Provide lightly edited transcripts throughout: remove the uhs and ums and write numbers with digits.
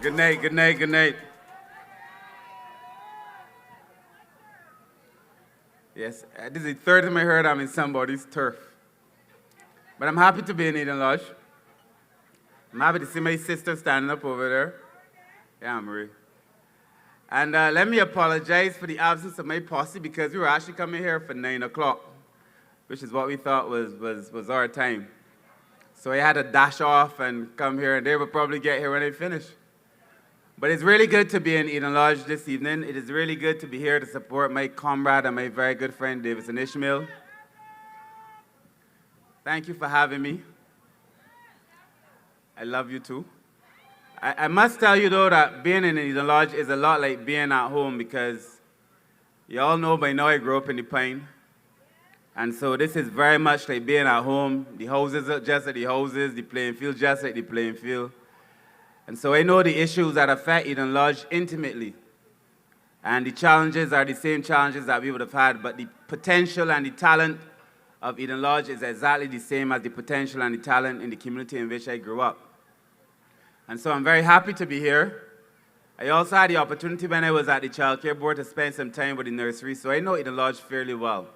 Good night, good night, good night. Yes, this is the third time I heard I'm in somebody's turf. But I'm happy to be in Eden Lodge. I'm happy to see my sister standing up over there. Yeah, Marie. And let me apologize for the absence of my posse because we were actually coming here for 9 o'clock, which is what we thought was our time. So I had to dash off and come here, and they will probably get here when I finish. But it's really good to be in Eden Lodge this evening. It is really good to be here to support my comrade and my very good friend, Davison Ishmael. Thank you for having me. I love you too. I must tell you though that being in Eden Lodge is a lot like being at home because you all know by now I grew up in the Pine. And so this is very much like being at home. The houses are just like the houses, the playing field just like the playing field. And so I know the issues that affect Eden Lodge intimately. And the challenges are the same challenges that we would have had, but the potential and the talent of Eden Lodge is exactly the same as the potential and the talent in the community in which I grew up. And so I'm very happy to be here. I also had the opportunity when I was at the Child Care Board to spend some time with the nursery, so I know Eden Lodge fairly well.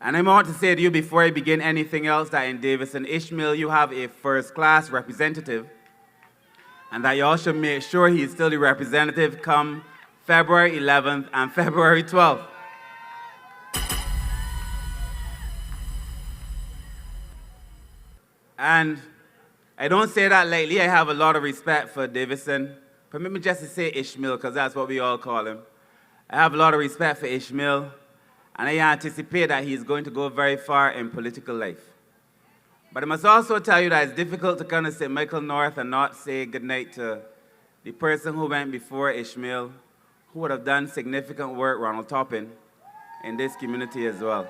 And I want to say to you before I begin anything else that in Davison Ishmael you have a first-class representative, and that you all should make sure he is still the representative come February 11th and February 12th. And I don't say that lightly. I have a lot of respect for Davison. Permit me just to say Ishmael, because that's what we all call him. I have a lot of respect for Ishmael, and I anticipate that he's going to go very far in political life. But I must also tell you that it's difficult to kind of say Michael North and not say goodnight to the person who went before Ishmael, who would have done significant work, Ronald Toppin, in this community as well.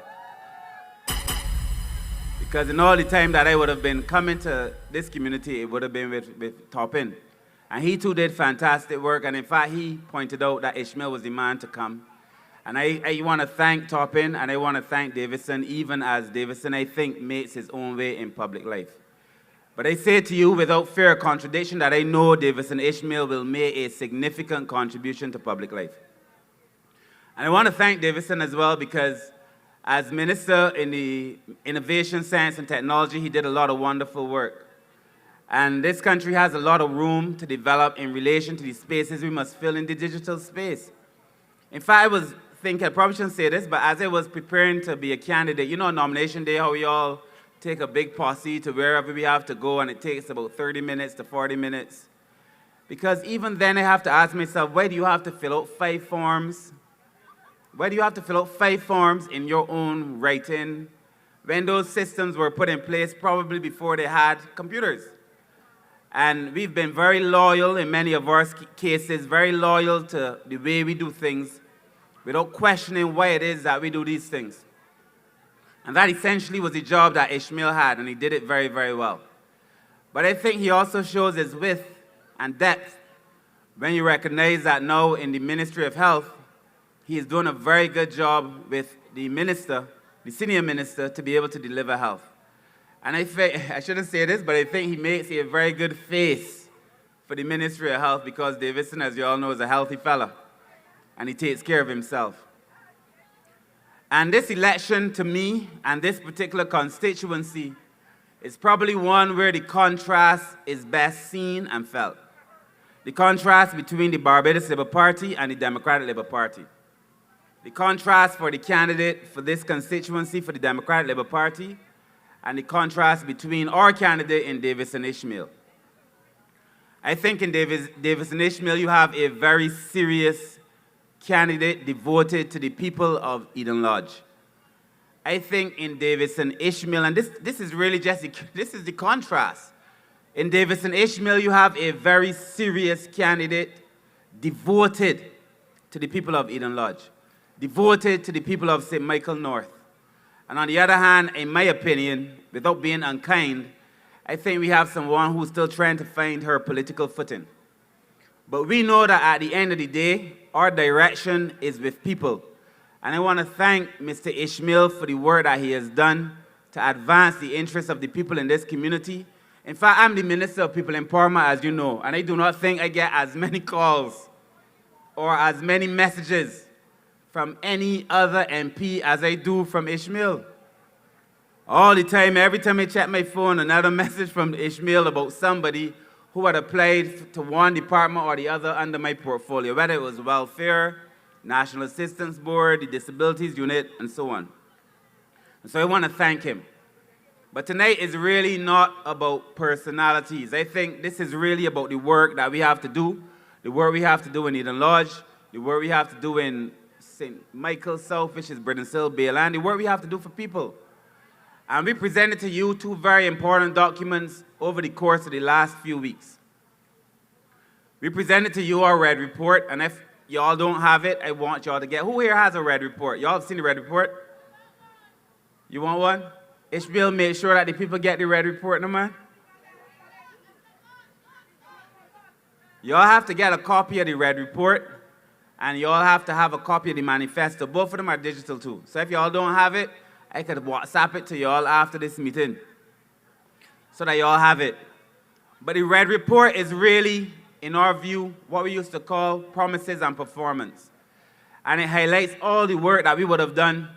Because in all the time that I would have been coming to this community, it would have been with Toppin. And he too did fantastic work, and in fact, he pointed out that Ishmael was the man to come. And I want to thank Toppin, and I want to thank Davison, even as Davison, I think, makes his own way in public life. But I say to you, without fear of contradiction, that I know Davison Ishmael will make a significant contribution to public life. And I want to thank Davison as well because as Minister in the Innovation, Science, and Technology, he did a lot of wonderful work. And this country has a lot of room to develop in relation to the spaces we must fill in the digital space. In fact, I was thinking, I probably shouldn't say this, but as I was preparing to be a candidate, you know, nomination day, how we all take a big posse to wherever we have to go, and it takes about 30 minutes to 40 minutes. Because even then, I have to ask myself, why do you have to fill out 5 forms? Why do you have to fill out 5 forms in your own writing when those systems were put in place probably before they had computers? And we've been very loyal in many of our cases, very loyal to the way we do things without questioning why it is that we do these things. And that essentially was the job that Ishmael had, and he did it very, very well. But I think he also shows his width and depth when you recognize that now in the Ministry of Health, he is doing a very good job with the minister, the senior minister, to be able to deliver health. And I think, I shouldn't say this, but I think he makes a very good face for the Ministry of Health because Davison, as you all know, is a healthy fella, and he takes care of himself. And this election, to me, and this particular constituency, is probably one where the contrast is best seen and felt. The contrast between the Barbados Labour Party and the Democratic Labour Party. The contrast for the candidate for this constituency for the Democratic Labour Party, and the contrast between our candidate in Davison Ishmael. I think in Davison Ishmael you have a very serious candidate devoted to the people of Eden Lodge. I think in Davison Ishmael, and this is really just, this is the contrast. In Davison Ishmael you have a very serious candidate devoted to the people of Eden Lodge, devoted to the people of St. Michael North. And on the other hand, in my opinion, without being unkind, I think we have someone who's still trying to find her political footing. But we know that at the end of the day, our direction is with people. And I want to thank Mr. Ishmael for the work that he has done to advance the interests of the people in this community In fact, I'm the Minister of People Empowerment, as you know, and I do not think I get as many calls or as many messages from any other MP as I do from Ishmael. All the time, every time I check my phone, another message from Ishmael about somebody who had applied to one department or the other under my portfolio, whether it was welfare, National Assistance Board, the Disabilities Unit, and so on. And so I want to thank him. But tonight is really not about personalities. I think this is really about the work that we have to do, the work we have to do in Eden Lodge, the work we have to do in St. Michael, South, which is Hill, Bayland, the work we have to do for people. And we presented to you two very important documents over the course of the last few weeks. We presented to you our red report, and if y'all don't have it, I want y'all to get. Who here has a red report? Y'all have seen the red report? You want one? Ishmael, make sure that the people get the red report, no man? Y'all have to get a copy of the red report, and y'all have to have a copy of the manifesto. Both of them are digital too. So if y'all don't have it, I could WhatsApp it to y'all after this meeting so that y'all have it. But the red report is really, in our view, what we used to call promises and performance. And it highlights all the work that we would have done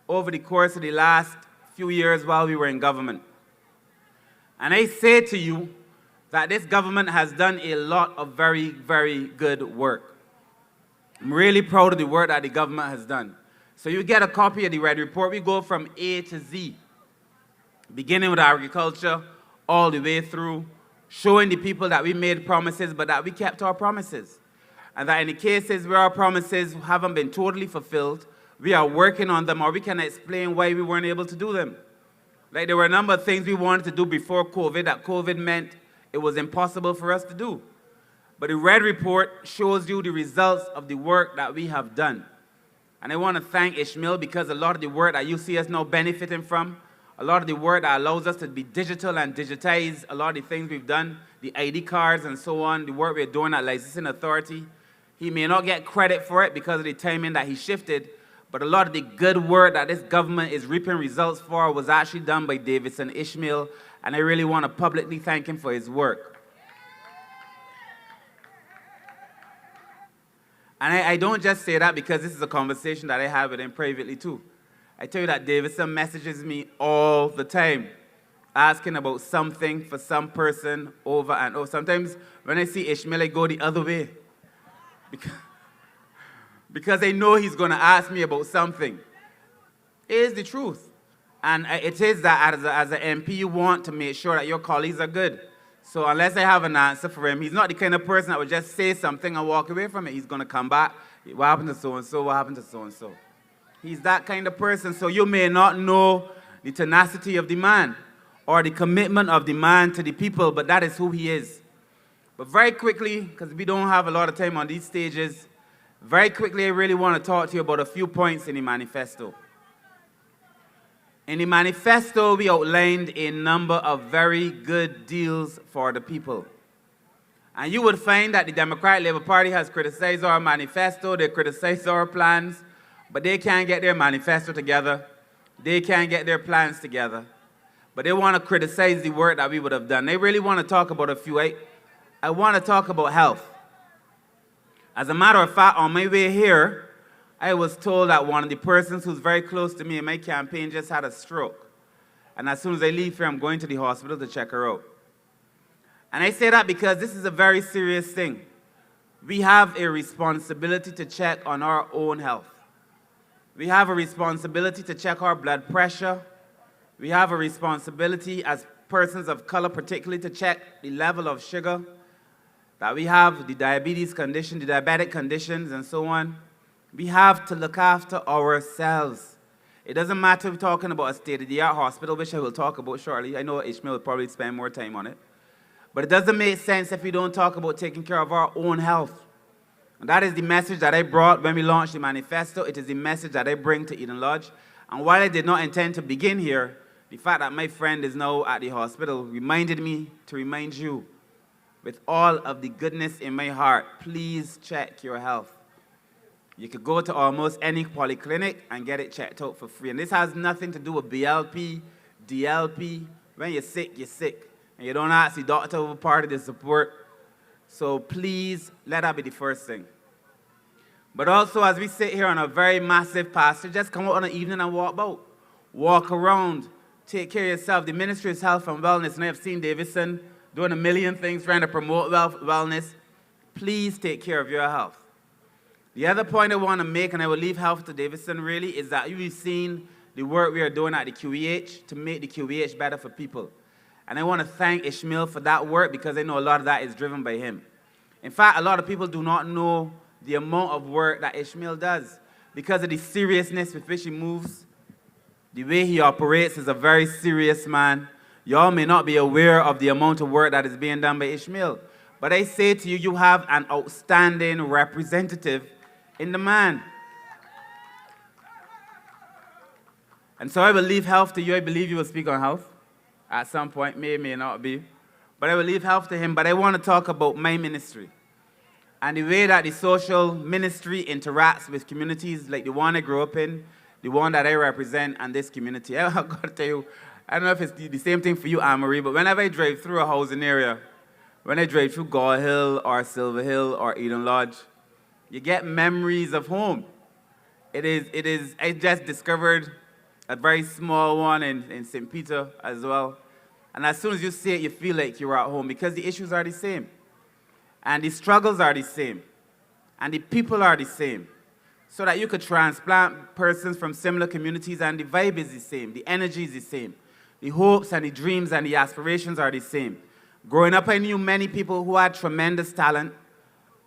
over the course of the last few years while we were in government. And I say to you that this government has done a lot of very, very good work. I'm really proud of the work that the government has done. So you get a copy of the red report. We go from A to Z, beginning with agriculture, all the way through, showing the people that we made promises, but that we kept our promises. And that in the cases where our promises haven't been totally fulfilled, we are working on them, or we can explain why we weren't able to do them. Like there were a number of things we wanted to do before COVID that COVID meant it was impossible for us to do. But the red report shows you the results of the work that we have done. And I want to thank Ishmael because a lot of the work that you see us now benefiting from, a lot of the work that allows us to be digital and digitize a lot of the things we've done, the ID cards and so on, the work we're doing at Licensing Authority. He may not get credit for it because of the timing that he shifted, but a lot of the good work that this government is reaping results for was actually done by Davidson Ishmael, and I really want to publicly thank him for his work. And I don't just say that because this is a conversation that I have with him privately too. I tell you that Davidson messages me all the time, asking about something for some person over and over. Sometimes when I see Ishmael, I go the other way. Because I know he's going to ask me about something. It is the truth. And it is that as an MP, you want to make sure that your colleagues are good. So unless I have an answer for him, he's not the kind of person that would just say something and walk away from it. He's going to come back. What happened to so-and-so? What happened to so-and-so? He's that kind of person. So you may not know the tenacity of the man or the commitment of the man to the people, but that is who he is. But very quickly, because we don't have a lot of time on these stages, very quickly I really want to talk to you about a few points in the manifesto. In the manifesto, we outlined a number of very good deals for the people. And you would find that the Democratic Labour Party has criticized our manifesto, they criticized our plans, but they can't get their manifesto together. They can't get their plans together. But they want to criticize the work that we would have done. They really want to talk about a few. I want to talk about health. As a matter of fact, on my way here, I was told that one of the persons who's very close to me in my campaign just had a stroke. And as soon as I leave here, I'm going to the hospital to check her out. And I say that because this is a very serious thing. We have a responsibility to check on our own health. We have a responsibility to check our blood pressure. We have a responsibility as persons of color particularly to check the level of sugar, that we have the diabetes condition, the diabetic conditions, and so on. We have to look after ourselves. It doesn't matter if we're talking about a state-of-the-art hospital, which I will talk about shortly. I know Ishmael will probably spend more time on it. But it doesn't make sense if we don't talk about taking care of our own health. And that is the message that I brought when we launched the manifesto. It is the message that I bring to Eden Lodge. And while I did not intend to begin here, the fact that my friend is now at the hospital reminded me to remind you, with all of the goodness in my heart, please check your health. You could go to almost any polyclinic and get it checked out for free. And this has nothing to do with BLP, DLP. When you're sick, you're sick. And you don't ask the doctor for part of the support. So please, let that be the first thing. But also, as we sit here on a very massive pasture, just come out on an evening and walk about. Walk around. Take care of yourself. The Ministry of Health and Wellness, and I have seen Davidson doing a million things trying to promote wellness. Please take care of your health. The other point I want to make, and I will leave health to Davidson really, is that you've seen the work we are doing at the QEH to make the QEH better for people. And I want to thank Ishmael for that work because I know a lot of that is driven by him. In fact, a lot of people do not know the amount of work that Ishmael does because of the seriousness with which he moves. The way he operates is a very serious man. Y'all may not be aware of the amount of work that is being done by Ishmael. But I say to you, you have an outstanding representative in the man. And so I will leave health to you. I believe you will speak on health at some point. May not be. But I will leave health to him. But I want to talk about my ministry and the way that the social ministry interacts with communities like the one I grew up in, the one that I represent, and this community. I've got to tell you, I don't know if it's the same thing for you, Anne-Marie, but whenever I drive through a housing area, when I drive through Gore Hill or Silver Hill or Eden Lodge, you get memories of home. I just discovered a very small one in St. Peter as well. And as soon as you see it, you feel like you're at home because the issues are the same. And the struggles are the same. And the people are the same. So that you could transplant persons from similar communities and the vibe is the same. The energy is the same. The hopes and the dreams and the aspirations are the same. Growing up, I knew many people who had tremendous talent,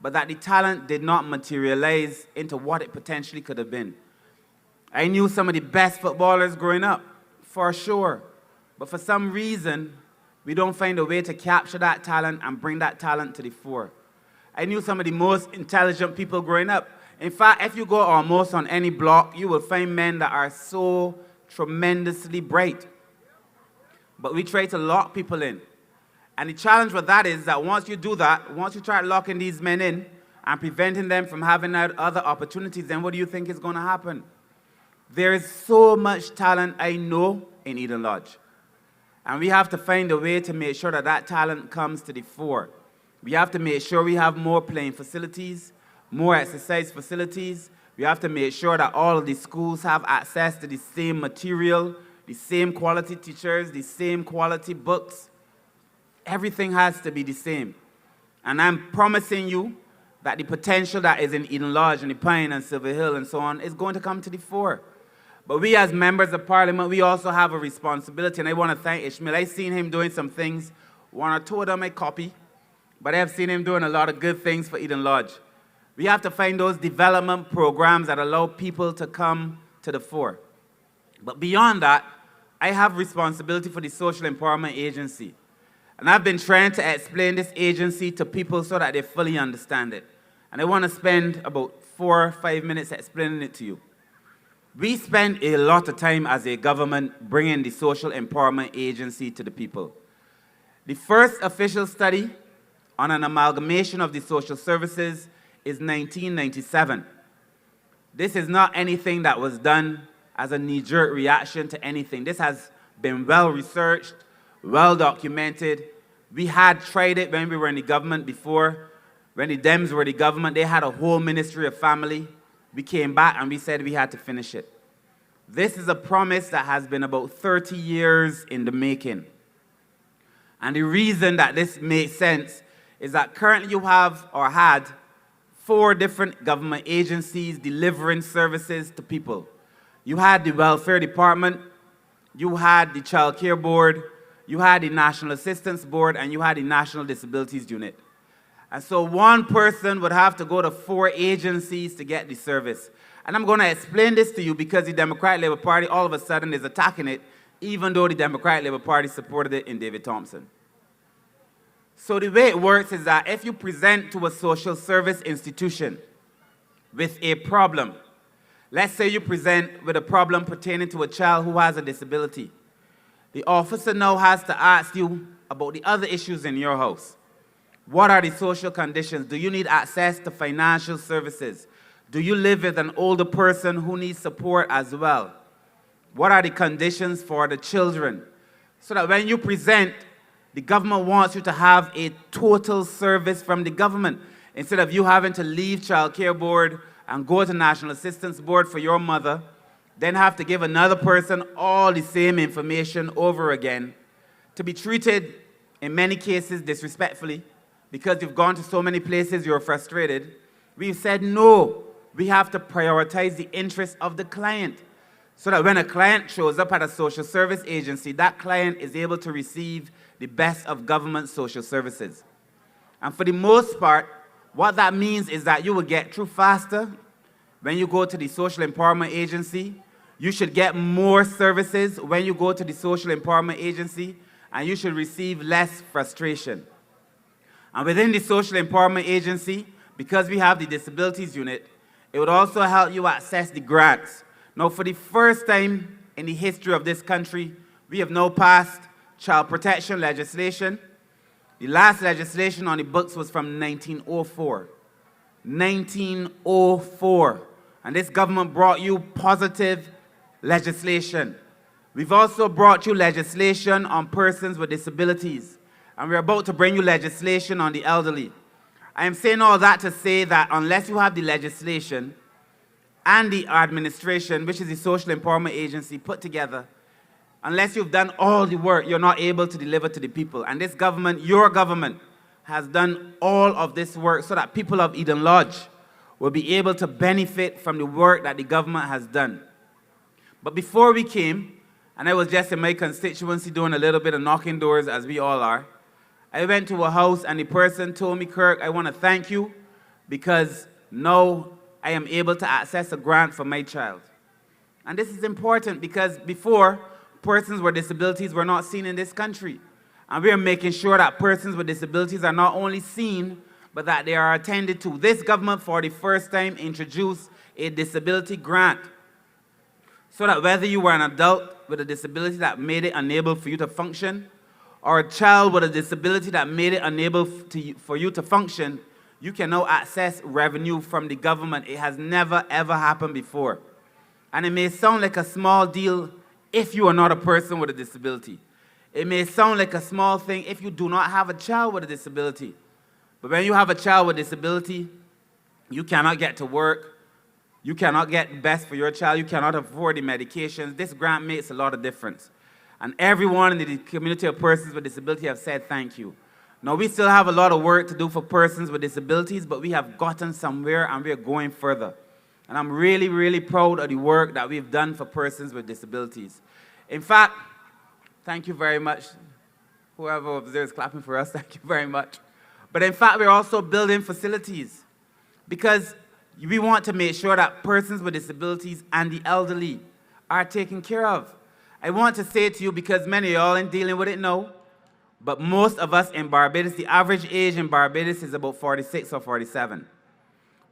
but that the talent did not materialize into what it potentially could have been. I knew some of the best footballers growing up, for sure. But for some reason, we don't find a way to capture that talent and bring that talent to the fore. I knew some of the most intelligent people growing up. In fact, if you go almost on any block, you will find men that are so tremendously bright. But we try to lock people in. And the challenge with that is that once you do that, once you try locking these men in and preventing them from having other opportunities, then what do you think is going to happen? There is so much talent I know in Eden Lodge. And we have to find a way to make sure that that talent comes to the fore. We have to make sure we have more playing facilities, more exercise facilities. We have to make sure that all of the schools have access to the same material, the same quality teachers, the same quality books. Everything has to be the same. And I'm promising you that the potential that is in Eden Lodge and the Pine and Silver Hill and so on is going to come to the fore. But we as members of parliament, we also have a responsibility. And I want to thank Ishmael. I've seen him doing some things. One or two of them I copy. But I've seen him doing a lot of good things for Eden Lodge. We have to find those development programs that allow people to come to the fore. But beyond that, I have responsibility for the Social Empowerment Agency. And I've been trying to explain this agency to people so that they fully understand it. And I want to spend about 4 or 5 minutes explaining it to you. We spend a lot of time as a government bringing the Social Empowerment Agency to the people. The first official study on an amalgamation of the social services is 1997. This is not anything that was done as a knee-jerk reaction to anything. This has been well-researched, well-documented. We had tried it when we were in the government before. When the Dems were the government, they had a whole Ministry of Family. We came back and we said we had to finish it. This is a promise that has been about 30 years in the making. And the reason that this makes sense is that currently you have or had 4 different government agencies delivering services to people. You had the Welfare Department, you had the Child Care Board, you had the National Assistance Board, and you had the National Disabilities Unit. And so one person would have to go to 4 agencies to get the service. And I'm going to explain this to you because the Democratic Labour Party all of a sudden is attacking it, even though the Democratic Labour Party supported it in David Thompson. So the way it works is that if you present to a social service institution with a problem, let's say you present with a problem pertaining to a child who has a disability, the officer now has to ask you about the other issues in your house. What are the social conditions? Do you need access to financial services? Do you live with an older person who needs support as well? What are the conditions for the children? So that when you present, The government wants you to have a total service from the government. Instead of you having to leave Child Care Board and go to National Assistance Board for your mother, then have to give another person all the same information over again, to be treated, in many cases, disrespectfully, because you've gone to so many places you're frustrated. We've said no, we have to prioritize the interests of the client, so that when a client shows up at a social service agency, that client is able to receive the best of government social services. And for the most part, what that means is that you will get through faster. When you go to the social empowerment agency, you should get more services when you go to the social empowerment agency, and you should receive less frustration. And within the social empowerment agency, because we have the disabilities unit, it would also help you access the grants. Now, for the first time in the history of this country, we have now passed child protection legislation. The last legislation on the books was from 1904. 1904. And this government brought you positive legislation. We've also brought you legislation on persons with disabilities. And we're about to bring you legislation on the elderly. I am saying all that to say that unless you have the legislation and the administration, which is the social empowerment agency, put together, unless you've done all the work, you're not able to deliver to the people. And this government, your government, has done all of this work so that people of Eden Lodge will be able to benefit from the work that the government has done. But before we came, and I was just in my constituency doing a little bit of knocking doors, as we all are, I went to a house and the person told me, Kirk, I want to thank you because now I am able to access a grant for my child. And this is important because before, persons with disabilities were not seen in this country. And we are making sure that persons with disabilities are not only seen, but that they are attended to. This government, for the first time, introduced a disability grant, so that whether you were an adult with a disability that made it unable for you to function, or a child with a disability that made it unable for you to function, you can now access revenue from the government. It has never, ever happened before. And it may sound like a small deal if you are not a person with a disability. It may sound like a small thing if you do not have a child with a disability. But when you have a child with a disability, you cannot get to work, you cannot get best for your child, you cannot afford the medications. This grant makes a lot of difference. And everyone in the community of persons with disability have said thank you. Now, we still have a lot of work to do for persons with disabilities, but we have gotten somewhere and we are going further. And I'm really, really proud of the work that we've done for persons with disabilities. In fact, thank you very much. Whoever over there is clapping for us, thank you very much. But in fact, we're also building facilities because we want to make sure that persons with disabilities and the elderly are taken care of. I want to say to you, because many of y'all ain't dealing with it now, but most of us in Barbados, the average age in Barbados is about 46 or 47.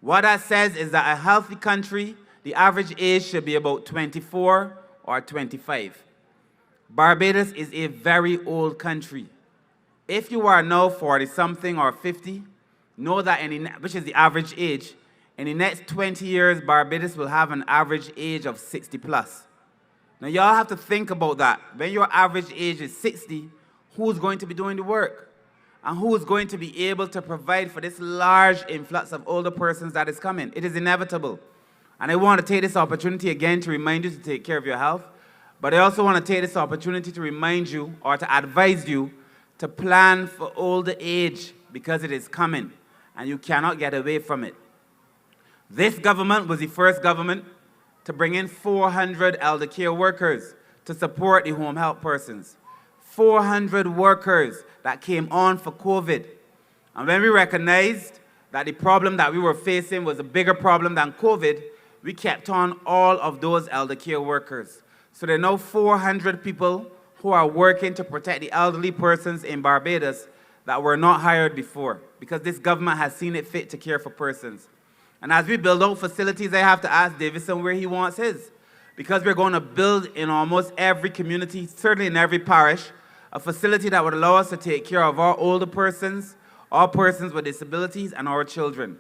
What that says is that a healthy country, the average age should be about 24 or 25. Barbados is a very old country. If you are now 40-something or 50, know that, which is the average age, in the next 20 years, Barbados will have an average age of 60 plus. Now, y'all have to think about that. When your average age is 60, who's going to be doing the work? And who is going to be able to provide for this large influx of older persons that is coming? It is inevitable. And I want to take this opportunity again to remind you to take care of your health, but I also want to take this opportunity to remind you or to advise you to plan for older age because it is coming and you cannot get away from it. This government was the first government to bring in 400 elder care workers to support the home health persons. 400 workers that came on for COVID. And when we recognized that the problem that we were facing was a bigger problem than COVID, we kept on all of those elder care workers. So there are now 400 people who are working to protect the elderly persons in Barbados that were not hired before, because this government has seen it fit to care for persons. And as we build out facilities, I have to ask Davison where he wants his, because we're going to build in almost every community, certainly in every parish, a facility that would allow us to take care of our older persons, our persons with disabilities, and our children.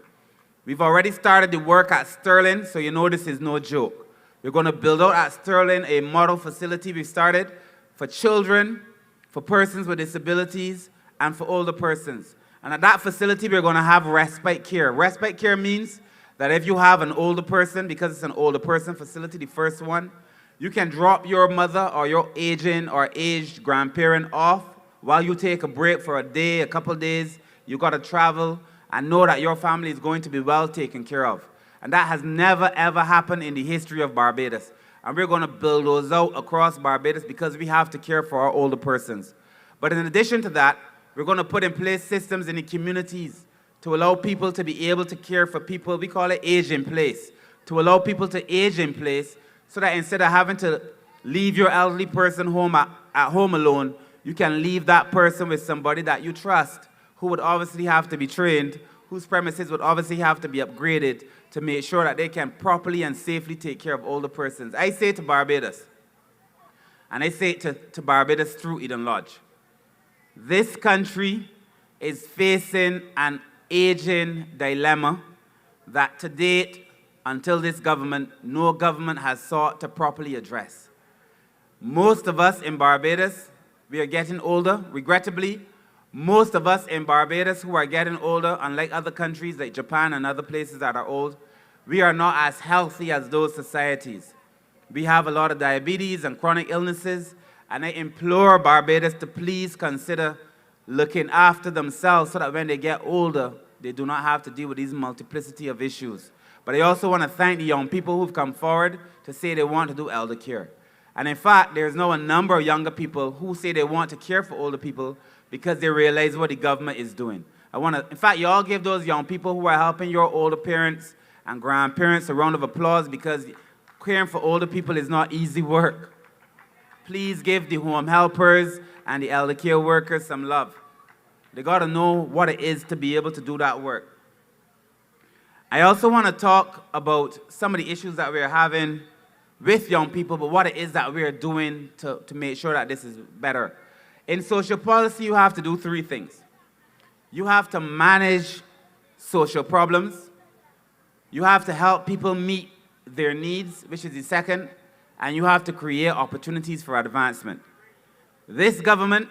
We've already started the work at Sterling, so you know this is no joke. We're going to build out at Sterling a model facility we started for children, for persons with disabilities, and for older persons. And at that facility, we're going to have respite care. Respite care means that if you have an older person, because it's an older person facility, the first one, you can drop your mother or your aging or aged grandparent off while you take a break for a day, a couple days. You got to travel and know that your family is going to be well taken care of. And that has never, ever happened in the history of Barbados. And we're going to build those out across Barbados because we have to care for our older persons. But in addition to that, we're going to put in place systems in the communities to allow people to be able to care for people. We call it age in place. To allow people to age in place so that instead of having to leave your elderly person home at home alone, you can leave that person with somebody that you trust, who would obviously have to be trained, whose premises would obviously have to be upgraded to make sure that they can properly and safely take care of older persons. I say to Barbados, and I say it to Barbados through Eden Lodge, this country is facing an aging dilemma that to date, until this government, no government has sought to properly address. Most of us in Barbados, we are getting older, regrettably. Most of us in Barbados who are getting older, unlike other countries like Japan and other places that are old, we are not as healthy as those societies. We have a lot of diabetes and chronic illnesses, and I implore Barbados to please consider looking after themselves so that when they get older, they do not have to deal with these multiplicity of issues. But I also want to thank the young people who've come forward to say they want to do elder care. And in fact, there's now a number of younger people who say they want to care for older people because they realize what the government is doing. In fact, you all give those young people who are helping your older parents and grandparents a round of applause because caring for older people is not easy work. Please give the home helpers and the elder care workers some love. They got to know what it is to be able to do that work. I also want to talk about some of the issues that we're having with young people, but what it is that we're doing to make sure that this is better. In social policy, you have to do three things. You have to manage social problems. You have to help people meet their needs, which is the second, and you have to create opportunities for advancement. This government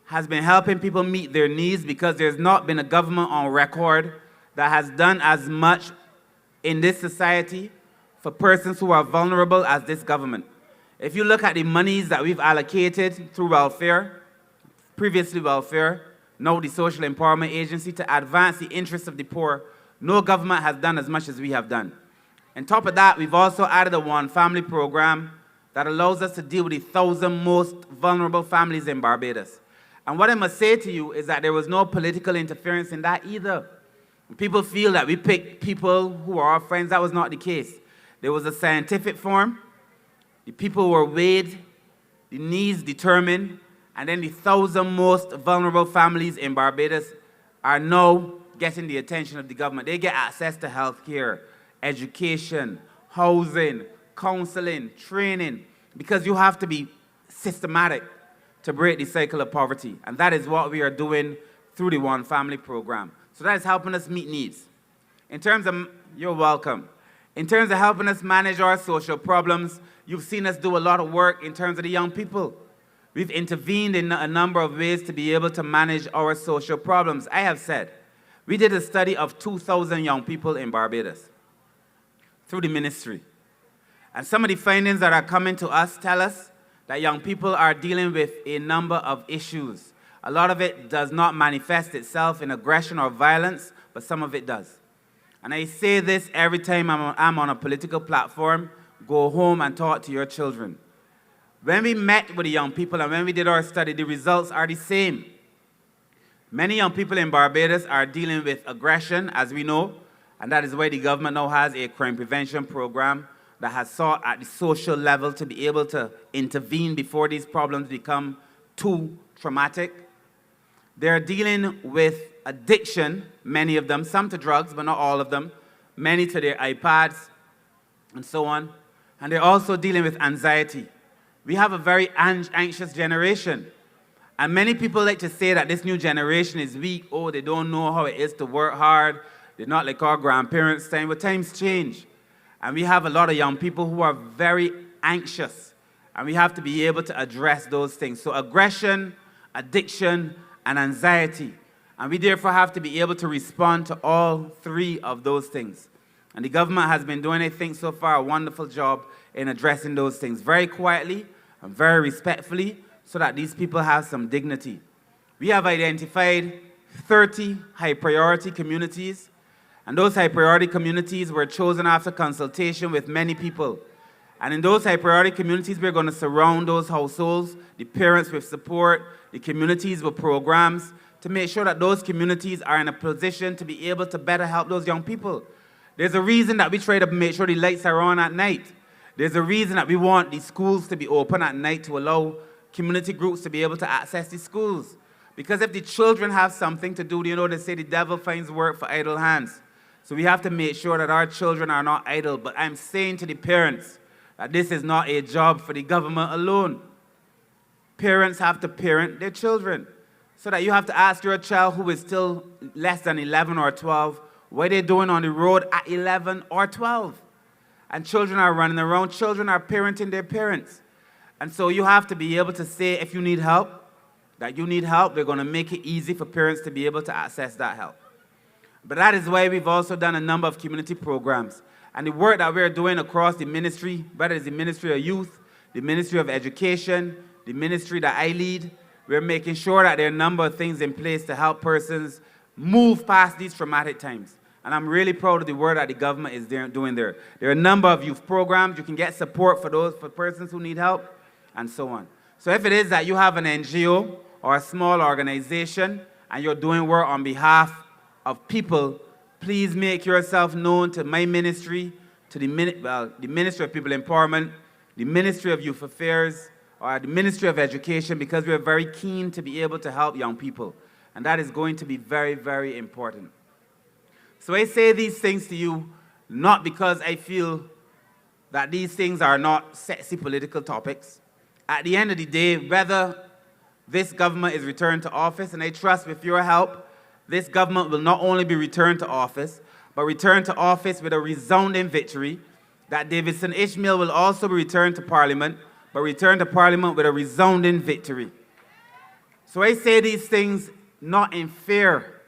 has been helping people meet their needs because there's not been a government on record that has done as much in this society for persons who are vulnerable as this government. If you look at the monies that we've allocated through welfare, previously welfare, now the Social Empowerment Agency, to advance the interests of the poor, no government has done as much as we have done. On top of that, we've also added a One Family program that allows us to deal with the 1,000 most vulnerable families in Barbados. And what I must say to you is that there was no political interference in that either. People feel that we picked people who are our friends. That was not the case. There was a scientific form. The people were weighed, the needs determined, and then the 1,000 most vulnerable families in Barbados are now getting the attention of the government. They get access to health care, education, housing, counseling, training, because you have to be systematic to break the cycle of poverty. And that is what we are doing through the One Family program. So that is helping us meet needs. In terms of, you're welcome. In terms of helping us manage our social problems, you've seen us do a lot of work in terms of the young people. We've intervened in a number of ways to be able to manage our social problems. I have said, we did a study of 2,000 young people in Barbados through the ministry. And some of the findings that are coming to us tell us that young people are dealing with a number of issues. A lot of it does not manifest itself in aggression or violence, but some of it does. And I say this every time I'm on a political platform: go home and talk to your children. When we met with the young people and when we did our study, the results are the same. Many young people in Barbados are dealing with aggression, as we know, and that is why the government now has a crime prevention program that has sought at the social level to be able to intervene before these problems become too traumatic. They're dealing with addiction, many of them, some to drugs, but not all of them, many to their iPads, and so on. And they're also dealing with anxiety. We have a very anxious generation. And many people like to say that this new generation is weak. Oh, they don't know how it is to work hard. They're not like our grandparents' time. But times change. And we have a lot of young people who are very anxious. And we have to be able to address those things. So aggression, addiction, and anxiety. And we therefore have to be able to respond to all three of those things. And the government has been doing, I think, so far a wonderful job in addressing those things very quietly and very respectfully so that these people have some dignity. We have identified 30 high-priority communities, and those high-priority communities were chosen after consultation with many people. And in those high-priority communities, we're going to surround those households, the parents with support, the communities with programs, to make sure that those communities are in a position to be able to better help those young people. There's a reason that we try to make sure the lights are on at night. There's a reason that we want the schools to be open at night to allow community groups to be able to access the schools. Because if the children have something to do, they say the devil finds work for idle hands. So we have to make sure that our children are not idle. But I'm saying to the parents that this is not a job for the government alone. Parents have to parent their children. So that you have to ask your child who is still less than 11 or 12, what they're doing on the road at 11 or 12. And children are running around. Children are parenting their parents. And so you have to be able to say if you need help, that you need help. We're going to make it easy for parents to be able to access that help. But that is why we've also done a number of community programs. And the work that we're doing across the ministry, whether it's the Ministry of Youth, the Ministry of Education, the ministry that I lead, we're making sure that there are a number of things in place to help persons move past these traumatic times. And I'm really proud of the work that the government is doing there. There are a number of youth programs. You can get support for persons who need help, and so on. So if it is that you have an NGO or a small organization and you're doing work on behalf of people, please make yourself known to my ministry, to the Ministry of People Empowerment, the Ministry of Youth Affairs, or the Ministry of Education, because we're very keen to be able to help young people. And that is going to be very, very important. So I say these things to you not because I feel that these things are not sexy political topics. At the end of the day, whether this government is returned to office, and I trust with your help, this government will not only be returned to office, but returned to office with a resounding victory, that Davidson Ishmael will also be returned to Parliament, but return to Parliament with a resounding victory. So I say these things not in fear,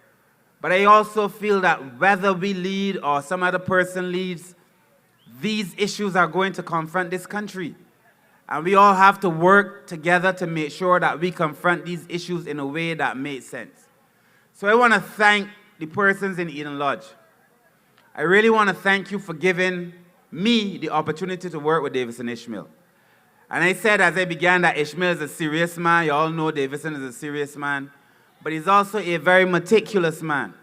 but I also feel that whether we lead or some other person leads, these issues are going to confront this country. And we all have to work together to make sure that we confront these issues in a way that makes sense. So I want to thank the persons in Eden Lodge. I really want to thank you for giving me the opportunity to work with Davidson Ishmael. And I said as I began that Ishmael is a serious man. You all know Davidson is a serious man. But he's also a very meticulous man.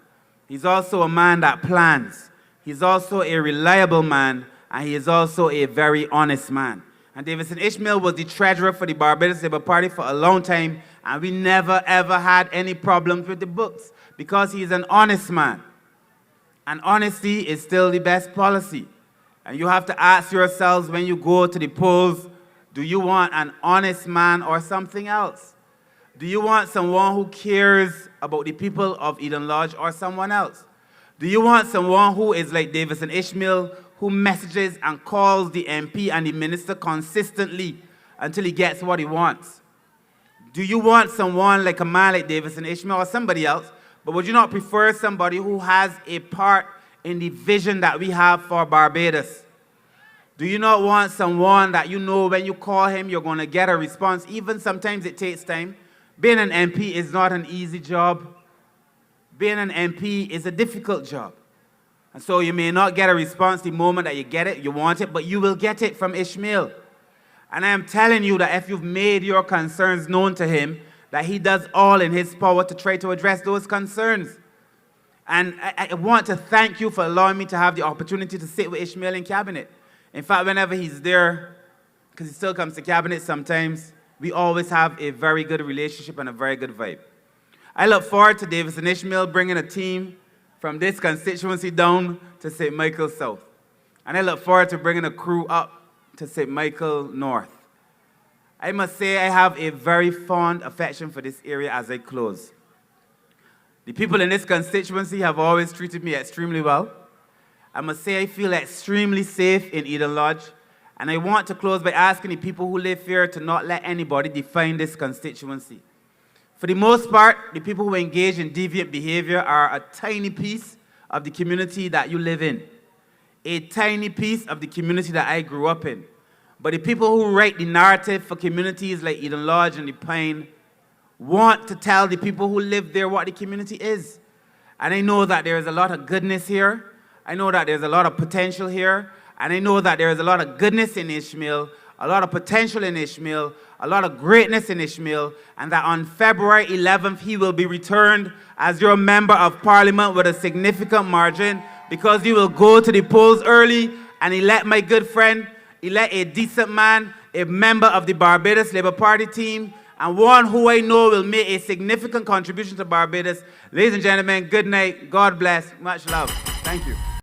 He's also a man that plans. He's also a reliable man. And he is also a very honest man. And Davidson Ishmael was the treasurer for the Barbados Labour Party for a long time. And we never, ever had any problems with the books because he's an honest man. And honesty is still the best policy. And you have to ask yourselves when you go to the polls, do you want an honest man or something else? Do you want someone who cares about the people of Eden Lodge or someone else? Do you want someone who is like Davidson Ishmael, who messages and calls the MP and the minister consistently until he gets what he wants? Do you want someone like a man like Davidson Ishmael or somebody else, but would you not prefer somebody who has a part in the vision that we have for Barbados? Do you not want someone that you know when you call him, you're going to get a response? Even sometimes it takes time. Being an MP is not an easy job. Being an MP is a difficult job. And so you may not get a response the moment that you get it, you want it, but you will get it from Ishmael. And I am telling you that if you've made your concerns known to him, that he does all in his power to try to address those concerns. And I want to thank you for allowing me to have the opportunity to sit with Ishmael in cabinet. In fact, whenever he's there, because he still comes to cabinet sometimes, we always have a very good relationship and a very good vibe. I look forward to Davidson Ishmael bringing a team from this constituency down to St. Michael South. And I look forward to bringing a crew up to St. Michael North. I must say I have a very fond affection for this area as I close. The people in this constituency have always treated me extremely well. I must say I feel extremely safe in Eden Lodge, and I want to close by asking the people who live here to not let anybody define this constituency. For the most part, the people who engage in deviant behavior are a tiny piece of the community that you live in, a tiny piece of the community that I grew up in. But the people who write the narrative for communities like Eden Lodge and the Pine want to tell the people who live there what the community is. And I know that there is a lot of goodness here. I know that there's a lot of potential here. And I know that there is a lot of goodness in Ishmael, a lot of potential in Ishmael, a lot of greatness in Ishmael, and that on February 11th, he will be returned as your member of parliament with a significant margin, because you will go to the polls early and elect my good friend, elect a decent man, a member of the Barbados Labour Party team, and one who I know will make a significant contribution to Barbados. Ladies and gentlemen, good night. God bless. Much love. Thank you.